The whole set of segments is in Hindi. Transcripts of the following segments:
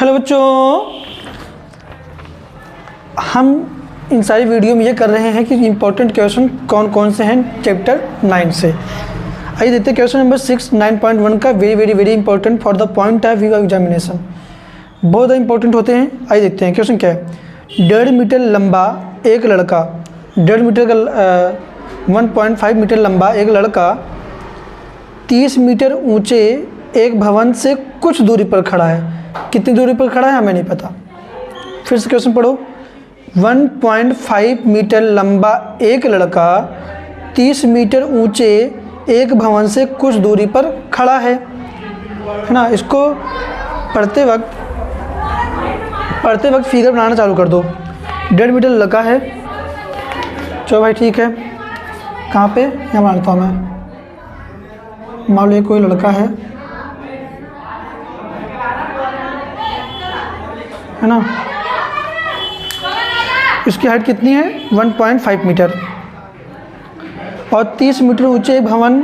हेलो बच्चों, हम इन सारी वीडियो में ये कर रहे हैं कि इम्पोर्टेंट क्वेश्चन कौन कौन से हैं चैप्टर 9 से। आइए देखते हैं क्वेश्चन नंबर 6 9.1 का। Very important for the point of view of examination, बहुत इंपॉर्टेंट होते हैं। आइए देखते हैं क्वेश्चन क्या है। 1.5 मीटर लंबा एक लड़का, 1.5 मीटर का 1.5 मीटर लंबा एक लड़का 30 मीटर ऊंचे एक भवन से कुछ दूरी पर खड़ा है। कितनी दूरी पर खड़ा है हमें नहीं पता। फिर से क्वेश्चन पढ़ो। 1.5 मीटर लंबा एक लड़का 30 मीटर ऊंचे एक भवन से कुछ दूरी पर खड़ा है ना। इसको पढ़ते वक्त फिगर बनाना चालू कर दो। 1.5 मीटर लड़का है, चलो भाई ठीक है। कहाँ पे, यहाँ मानता हूँ मैं। मान लो कोई लड़का है ना, इसकी हाइट कितनी है 1.5 मीटर और 30 मीटर ऊंचे भवन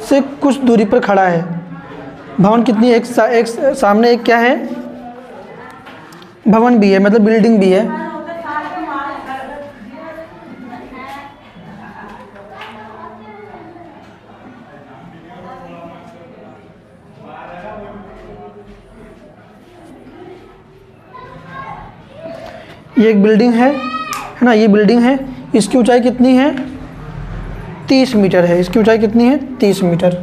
से कुछ दूरी पर खड़ा है। भवन कितनी है, एक सामने एक क्या है, भवन भी है, मतलब बिल्डिंग भी है। ये एक बिल्डिंग है ना, ये बिल्डिंग है। इसकी ऊंचाई कितनी है 30 मीटर है। इसकी ऊंचाई कितनी है 30 मीटर।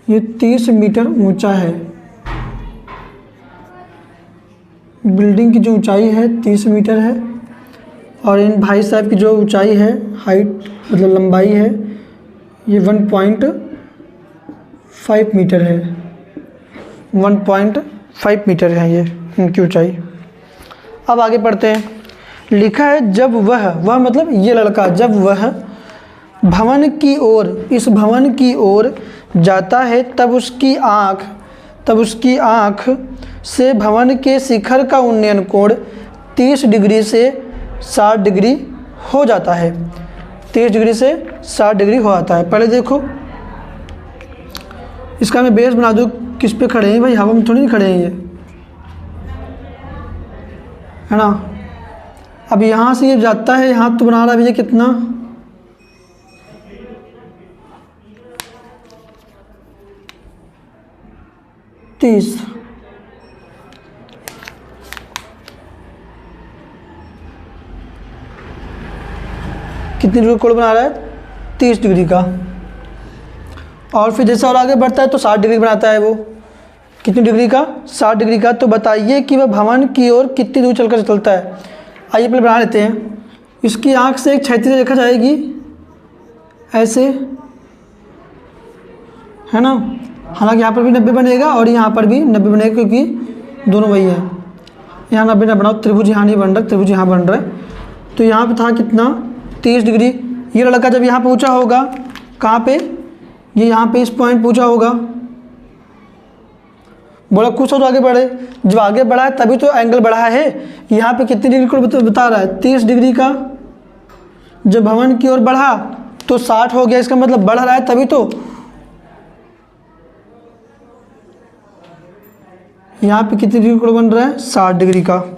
ये 30 मीटर ऊंचा है। बिल्डिंग की जो ऊंचाई है 30 मीटर है और इन भाई साहब की जो ऊंचाई है, हाइट मतलब लंबाई है, ये 1.5 मीटर है। 1.5 मीटर है ये इनकी ऊंचाई। अब आगे पढ़ते हैं। लिखा है जब वह मतलब ये लड़का, जब वह भवन की ओर, इस भवन की ओर जाता है तब उसकी आँख से भवन के शिखर का उन्नयन कोण 30 डिग्री से 60 डिग्री हो जाता है। 30 डिग्री से 60 डिग्री हो जाता है। पहले देखो इसका मैं बेस बना दूँ। किस पे खड़े हैं भाई, हवा में थोड़ी नहीं खड़े हैं ये, है ना। अब यहाँ से ये जाता है, यहाँ तो बना रहा है भैया कितना, तीस। कितनी डिग्री कोण बना रहा है 30 डिग्री का। और फिर जैसे और आगे बढ़ता है तो 60 डिग्री बनाता है वो। कितनी डिग्री का 60 डिग्री का। तो बताइए कि वह भवन की ओर कितनी दूर चलकर चलता है। आइए पहले बना लेते हैं। इसकी आंख से एक क्षैतिज रेखा जाएगी ऐसे, है ना। हालांकि यहाँ पर भी 90 बनेगा और यहाँ पर भी 90 बनेगा क्योंकि दोनों वही है। यहाँ 90 ना बनाओ, त्रिभुज यहाँ नहीं बन रहा, त्रिभुज यहाँ बन रहा है। तो यहाँ पे था कितना 30 डिग्री। ये लड़का जब यहाँ पहुँचा होगा, कहाँ पे, ये यहाँ पे इस पॉइंट पहुँचा होगा। बोला कुछ और आगे बढ़े। जब आगे बढ़ा है तभी तो एंगल बढ़ा है। यहाँ पे कितनी डिग्री को बता रहा है 30 डिग्री का। जब भवन की ओर बढ़ा तो 60 हो गया, इसका मतलब बढ़ रहा है तभी तो। यहाँ पे कितनी डिग्री कोण बन रहा है 60 डिग्री का।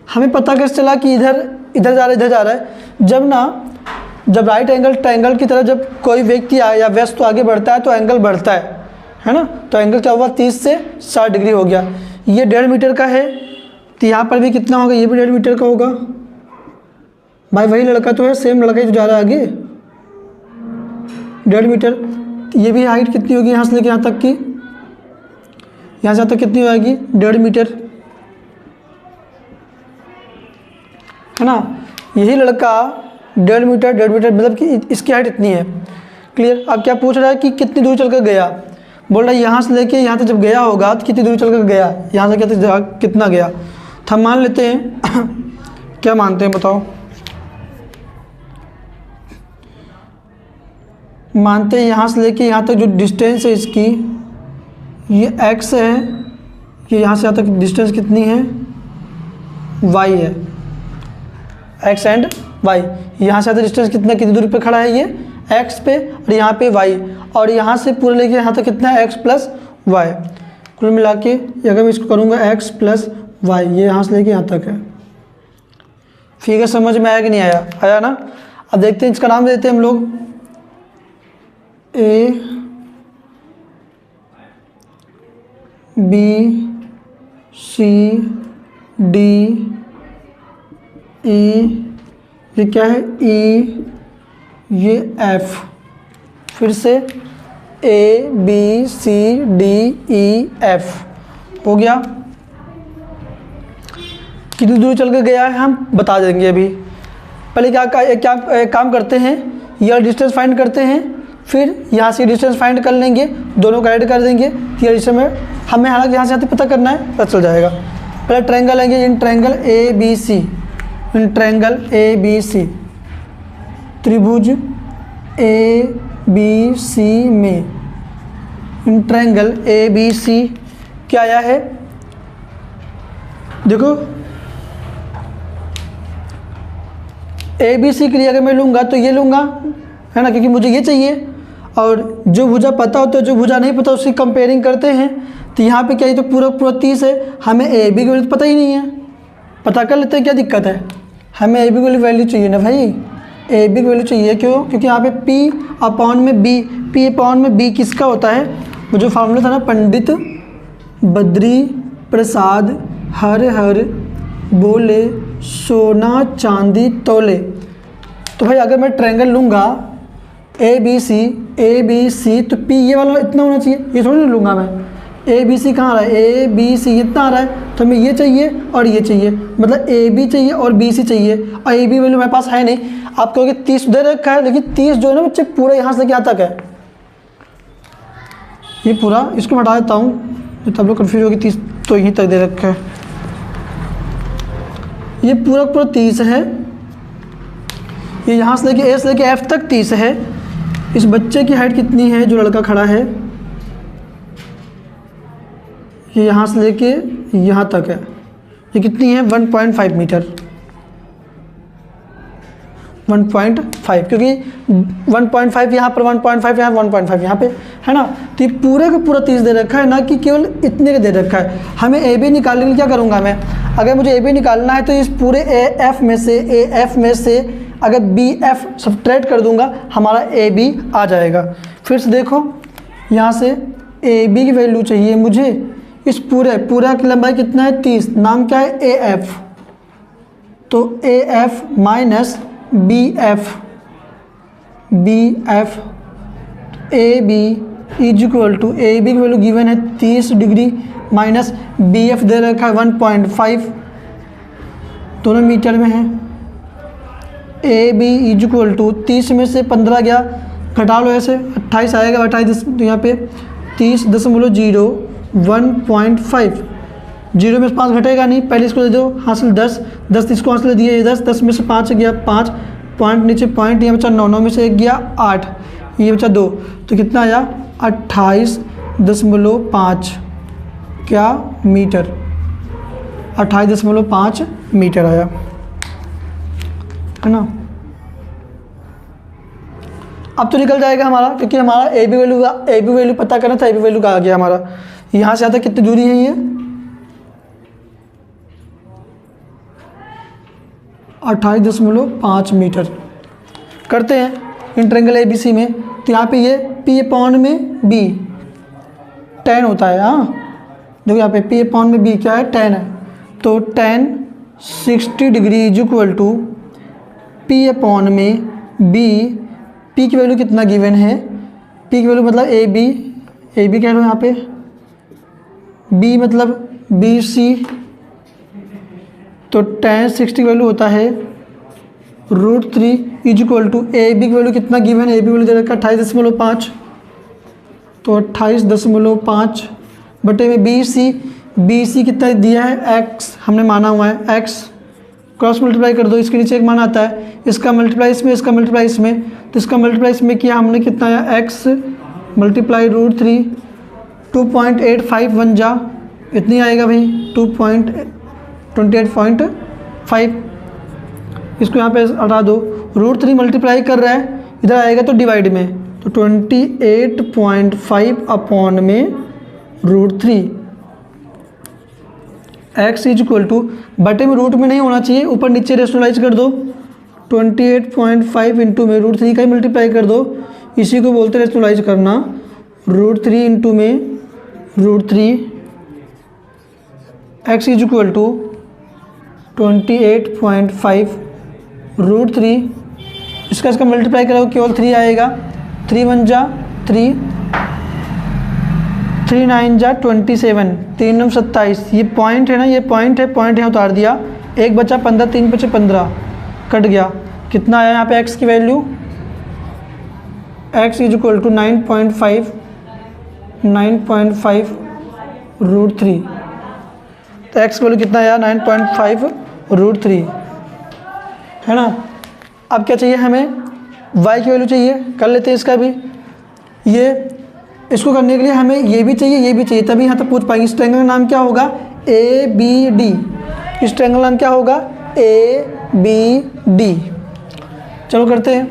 हमें पता कैसे चला कि इधर जा रहा है। जब राइट एंगल ट्रायंगल की तरफ जब कोई व्यक्ति आए या व्यस्त आगे बढ़ता है तो एंगल बढ़ता है ना। तो एंगल क्या हुआ 30 से 60 डिग्री हो गया। ये 1.5 मीटर का है तो यहाँ पर भी कितना होगा, ये भी 1.5 मीटर का होगा। भाई वही लड़का तो है, सेम लड़का ही तो जा रहा है आगे। 1.5 मीटर। ये भी हाइट कितनी होगी यहाँ से लेके यहाँ तक की, यहाँ से यहाँ तक कितनी होगी 1.5 मीटर, है ना। यही लड़का 1.5 मीटर मतलब कि इसकी हाइट इतनी है। क्लियर। अब क्या पूछ रहा है कि कितनी दूर चलकर गया। बोल रहा है यहाँ से लेके यहाँ तक जब गया होगा तो कितनी दूर चलकर गया, यहाँ से कितना गया। तो हम मान लेते हैं क्या मानते हैं बताओ। मानते हैं यहाँ से लेके यहाँ तक जो डिस्टेंस है इसकी, ये x है, ये यहाँ से यहाँ तक डिस्टेंस कितनी है y है, x एंड y। यहाँ से ज़्यादा डिस्टेंस कितनी दूरी पे खड़ा है ये x पे और यहाँ पे y। और यहाँ से पूरे लेके यहाँ तक कितना है x प्लस वाई। कुल मिला के अगर मैं इसको करूँगा x प्लस वाई, ये यहाँ से लेके यहाँ तक है। फिगर समझ में आया कि नहीं आया? आया ना। अब देखते हैं, इसका नाम देते हैं हम लोग A B C D E, ये क्या है E, ये F, फिर से A B C D E F हो गया। कितनी दूर चल के गया है हम बता देंगे अभी। पहले क्या काम करते हैं, यह डिस्टेंस फाइंड करते हैं, फिर यहाँ से डिस्टेंस फाइंड कर लेंगे, दोनों को ऐड कर देंगे। ये डिस्टेंस में हमें हालांकि यहाँ से यहाँ तक पता करना है, पता चल जाएगा। पहले ट्रायंगल लेंगे, in triangle A B C, in triangle A B C, त्रिभुज ए बी सी में इन ट्रायंगल ए बी सी क्या आया है, देखो ए बी सी के लिए अगर मैं लूँगा तो ये लूँगा, है ना, क्योंकि मुझे ये चाहिए। और जो भुजा पता होता है, जो भुजा नहीं पता उसकी कंपेयरिंग करते हैं। तो यहाँ पे क्या है, तो पूरा 30 है, हमें ए बी की वैल्यू पता ही नहीं है, पता कर लेते हैं, क्या दिक्कत है। हमें ए बी की वैल्यू चाहिए ना भाई, ए बी की वैल्यू चाहिए। क्यों? क्योंकि यहाँ पे पी अपॉन में बी, पी अपॉन में बी किसका होता है, वो जो फार्मूला था ना, पंडित बद्री प्रसाद हर हर बोले सोना चांदी तोले। तो भाई अगर मैं ट्रायंगल लूँगा ए बी सी, तो पी ये वाला इतना होना चाहिए, ये थोड़ी ना लूँगा मैं। ए बी सी कहाँ आ रहा है, ए बी सी इतना आ रहा है, तो हमें ये चाहिए और ये चाहिए, मतलब ए बी चाहिए और बी सी चाहिए। और ए बी वैल्यू मेरे पास है नहीं। आप कहोगे 30 दे रखा है, लेकिन 30 जो है ना बच्चे पूरा यहाँ से क्या तक है, ये पूरा, इसको मैं हटा देता हूँ, तब लोग कन्फ्यूज होगी। 30 तो यहीं तक दे रखा है, ये पूरा 30 है। ये यहाँ से लेके ए से लेके एफ तक 30 है। इस बच्चे की हाइट कितनी है, जो लड़का खड़ा है, ये यहाँ से लेके यहाँ तक है, ये कितनी है 1.5 मीटर, 1.5, क्योंकि 1.5 यहाँ पर, 1.5 यहाँ, 1.5 यहाँ पे, है ना। तो ये पूरे का पूरा 30 दे रखा है, ना कि केवल इतने का दे रखा है। हमें ए बी निकालने के लिए क्या करूँगा मैं, अगर मुझे ए बी निकालना है तो इस पूरे ए एफ में से अगर बी एफ सब्ट्रैक्ट कर दूंगा, हमारा ए बी आ जाएगा। फिर से देखो, यहाँ से ए बी की वैल्यू चाहिए मुझे, इस पूरा की लंबाई कितना है 30, नाम क्या है ए एफ, तो A F minus B F A B is equal to, A B की वैल्यू गिवन है 30 डिग्री माइनस बी एफ दे रखा है 1.5, दोनों मीटर में है। A B is equal to 30 में से 15 गया, घटा लो ऐसे 28 आएगा, 28 तो यहाँ पे 30.0 1.5, 0 में से 5 घटेगा नहीं, पहले इसको दे दो हासिल 10 इसको हासिल दिए 10 में से 5 गया 5, पॉइंट नीचे पॉइंट, यहाँ बचा 9 में से 1 गया 8, ये बचा 2, तो कितना आया 28.5 क्या मीटर, 28.5 मीटर आया, है ना। अब तो निकल जाएगा हमारा, क्योंकि हमारा ए बी वैल्यू पता करना था, ए बी वैल्यू का आ गया हमारा। यहाँ से आता कितनी दूरी है, ये 28.5 मीटर। करते हैं इन ट्रायंगल ए बी सी में, तो यहाँ पे ये पी अपॉन में बी 10 होता है। हाँ देखो यहाँ पे पी अपॉन में बी क्या है 10 है, तो 10 60 degree is equal to P upon में बी, पी की वैल्यू कितना गिवन है, पी की वैल्यू मतलब ए बी कह लो यहाँ पे, बी मतलब बी सी, तो 10 60 की वैल्यू होता है √3 is equal to A B की वैल्यू कितना गिवन है, ए बी वैल्यू दे रखा 28.5, तो 28.5 बटे में बी सी कितना दिया है x, हमने माना हुआ है x, क्रॉस मल्टीप्लाई कर दो, इसके नीचे एक मान आता है, इसका मल्टीप्लाई इसमें, इसका मल्टीप्लाई इसमें, तो इसका मल्टीप्लाई इसमें किया हमने, कितना आया x मल्टीप्लाई √3, 2.85 बन जा, इतनी आएगा भाई 2.28.5, इसको यहाँ पे हटा दो, √3 मल्टीप्लाई कर रहा है, इधर आएगा तो डिवाइड में, तो तो 28.5 अपॉन में √3। x इज इक्वल टू, बटे में रूट में नहीं होना चाहिए, ऊपर नीचे रेशनलाइज कर दो। 28.5 इंटू में √3 का ही मल्टीप्लाई कर दो, इसी को बोलते हैं रेशनलाइज करना। √3 इंटू में √3, x इज इक्वल टू 28.5 √3, इसका मल्टीप्लाई करोगे केवल 3 आएगा। 3 1 जा 3, 3 9 जा 27, 3 9 27। ये पॉइंट है ना, ये पॉइंट है, पॉइंट यहाँ उतार दिया, 1 बचा 15, 3 बचे 15, कट गया। कितना आया यहाँ पे x की value? x is equal to 9.5 √3। तो x की वैल्यू कितना आया? 9.5 √3, है ना। अब क्या चाहिए हमें? y की वैल्यू चाहिए, कर लेते हैं इसका भी। ये इसको करने के लिए हमें ये भी चाहिए, ये भी चाहिए, तभी यहाँ तक पूछ पाएंगे। इस ट्रायंगल का नाम क्या होगा? ABD। इस ट्रायंगल का नाम क्या होगा? ABD। चलो करते हैं।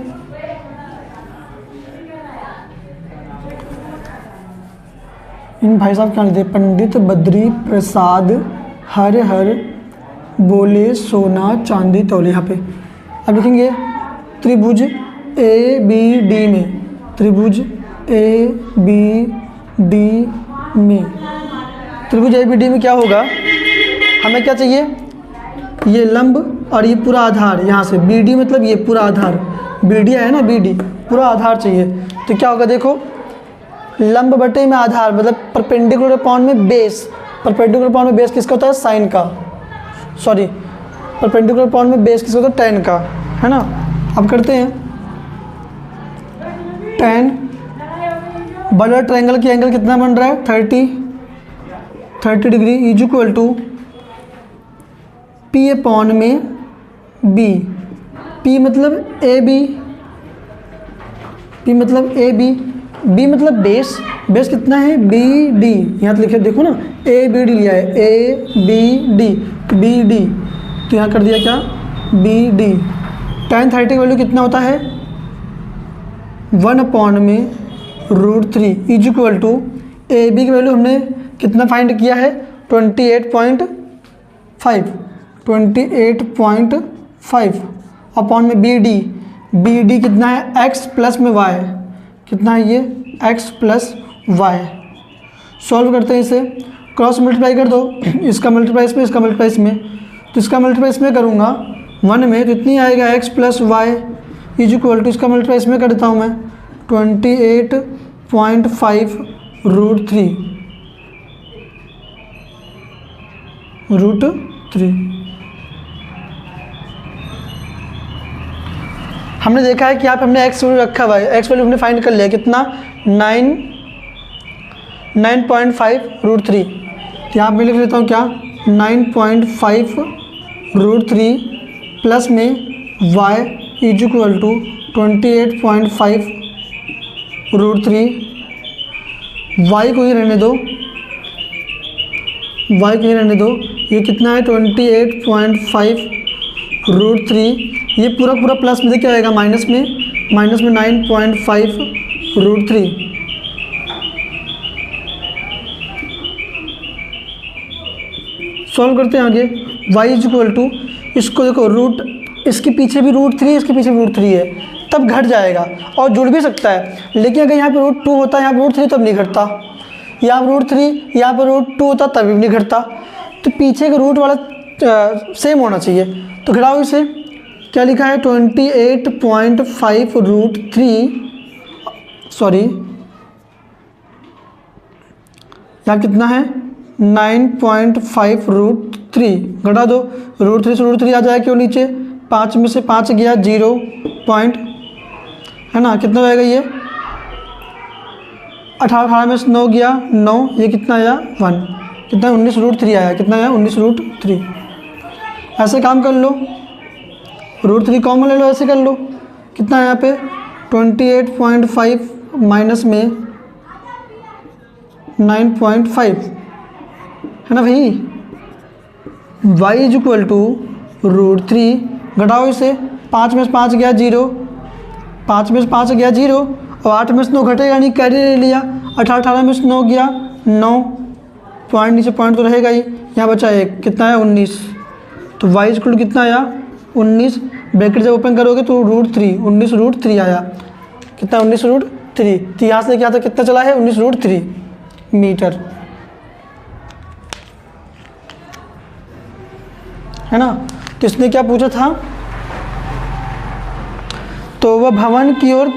इन भाई साहब क्या लिखते हैं? पंडित बद्री प्रसाद हर हर बोले सोना चांदी तौले। यहाँ पे अब लिखेंगे त्रिभुज ABD में, त्रिभुज ABD में, त्रिभुज ABD में क्या होगा? हमें क्या चाहिए? ये लंब और ये पूरा आधार, यहाँ से BD मतलब ये पूरा आधार, BD है ना, BD पूरा आधार चाहिए। तो क्या होगा देखो, लंब बटे में आधार मतलब परपेंडिकुलर अपॉन में बेस। परपेंडिकुलर अपॉन में बेस किसका होता है? साइन का, सॉरी, परपेंडिकुलर अपॉन में बेस किसका होता है? tan का, है ना। अब करते हैं tan बड़ा ट्रायंगल की एंगल कितना बन रहा है? 30 degree is equal to P upon में B। P मतलब AB, P मतलब AB, B मतलब बेस, बेस कितना है? BD। यहाँ तो लिखे देखो ना, ABD लिया है, ABD, BD, तो यहाँ कर दिया क्या? BD। tan 30 की वैल्यू कितना होता है? 1 अपॉन में √3 इज इक्वल टू AB की वैल्यू हमने कितना फाइंड किया है? 28.5 अपॉन में BD कितना है? x प्लस में y, कितना है ये? x plus y। सॉल्व करते हैं इसे, क्रॉस मल्टीप्लाई कर दो, इसका मल्टीप्लाई इसमें, इसका मल्टीप्लाई इसमें। तो इसका मल्टीप्लाई इसमें करूँगा 1 में, तो इतनी आएगा x plus y is equal to, इसका मल्टीप्लाई इसमें कर देता हूँ मैं, 28.5 √3। हमने देखा है कि यहाँ पे हमने x वैल्यू रखा हुआ है, x वैल्यू हमने फाइंड कर लिया, कितना? 9.5 √3। तो यहाँ पे लिख लेता हूँ क्या? 9.5 √3 प्लस में y is equal to 28.5 √3। y को ही रहने दो, y को ही रहने दो। ये कितना है? 28.5 √3। ये पूरा पूरा प्लस में क्या आएगा? माइनस में 9.5 √3। सॉल्व करते हैं आगे। y इज इक्वल टू, इसको देखो रूट, इसके पीछे भी √3, इसके पीछे भी √3 है, तब घट जाएगा और जुड़ भी सकता है। लेकिन अगर यहाँ पे √2 होता, यहाँ पे √3 तब नहीं घटता, यहाँ पर √3, यहाँ पर √2 होता तब भी नहीं घटता। तो पीछे का रूट वाला सेम होना चाहिए। तो घटाओ इसे, क्या लिखा है? 28.5 √3, सॉरी यहाँ कितना है? 9.5 √3। घटा दो, √3 से √3 आ जाएगा क्यों नीचे? 5 में से 5 गया 0 पॉइंट, है ना। कितना हो जाएगा ये? 18 में से 9 गया 9, ये कितना आया? 1। कितना? 19 √3 आया। कितना आया? 19 √3। ऐसे काम कर लो, √3 कॉमन ले लो, ऐसे कर लो। कितना है यहाँ पे? 28.5 माइनस में 9.5, है ना भाई। y is equal to √3। घटाओ इसे, 5 में से 5 गया 0, 5 में से 5 गया 0, और 8 में से 9 घटेगा नहीं, कैरी ले लिया। 18 में से 9 गया 9, पॉइंट नीचे पॉइंट तो रहेगा ही, यहाँ बचा 1, कितना है 19। तो y इक्वल टू कितना आया 19, ब्रैकेट जब ओपन करोगे तो √3, 19√3 आया, कितना 19√3। तो यहाँ से क्या था, कितना चला है 19√3 मीटर, है ना। तो इसने क्या पूछा था, तो वह भवन की ओर,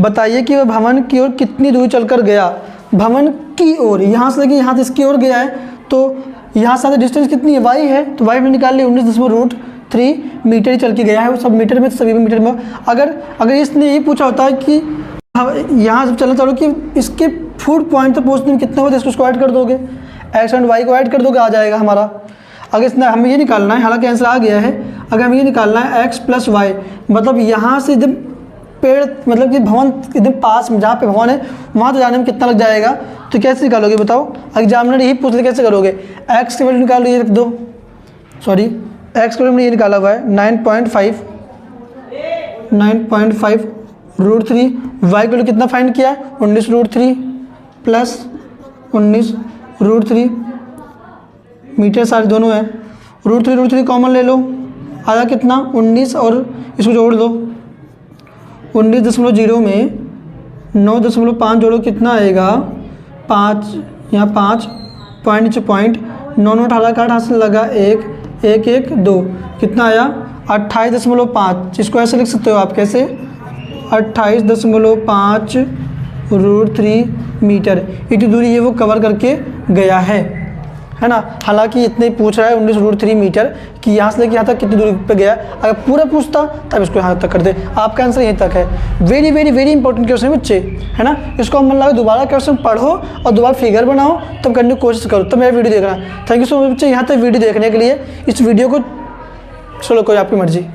बताइए कि वह भवन की ओर कितनी दूरी चलकर गया। भवन की ओर, यहाँ से लेके यहाँ से इसकी ओर गया है, तो यहाँ से डिस्टेंस कितनी है y है, तो y में निकाल लिया 19.3 मीटर ही चल के गया है। वो सब मीटर में, सभी मीटर में। अगर इसने यही पूछा होता है कि यहाँ से चलना चालू कि इसके फूड पॉइंट तक पहुँचने में कितना होता है, इसको ऐड कर दोगे, x एंड y को ऐड कर दोगे, आ जाएगा हमारा। अगर इसने हमें ये निकालना है, हालांकि आंसर आ गया है, अगर हमें ये निकालना है x + y, मतलब यहाँ से जब पेड़, मतलब कि भवन एकदम पास में जहाँ पे भवन है वहाँ तो जाने में कितना लग जाएगा, तो कैसे निकालोगे बताओ। एग्जामिनर यही पूछ ले कैसे करोगे, x की वैल्यू निकालो, ये रख दो, सॉरी x की वैल्यू ये निकाला हुआ है 9.5 √3, y की वैल्यू कितना फाइंड किया है 19√3 प्लस 19√3 मीटर, सारे दोनों है। √3 कॉमन ले लो, आया कितना 19, और इसको जोड़ दो 19.0 में 9.5 जोड़ो, कितना आएगा 5, यहाँ 5 पॉइंट नीचे पॉइंट, 9 9 18 का 8 हाथ से लगा 1 1 1 2, कितना आया 28.5। इसको ऐसे लिख सकते हो आप, कैसे 28.5 √3 मीटर, इतनी दूरी ये वो कवर करके गया है ना। हालांकि इतने पूछ रहा है 19√3 मीटर कि यहाँ से लेके यहाँ तक कितनी दूरी पे गया। अगर पूरा पूछता तब इसको यहाँ तक कर दे। आपका आंसर यहीं तक है। Very very very important question है बच्चे, है ना। इसको मन लगा दोबारा क्वेश्चन पढ़ो और दोबारा फिगर बनाओ, तब करने की कोशिश करो, तब मेरा वीडियो देखना। थैंक यू सो मच बच्चे, यहाँ तक वीडियो देखने के लिए। इस वीडियो को चलो, कोई आपकी मर्जी।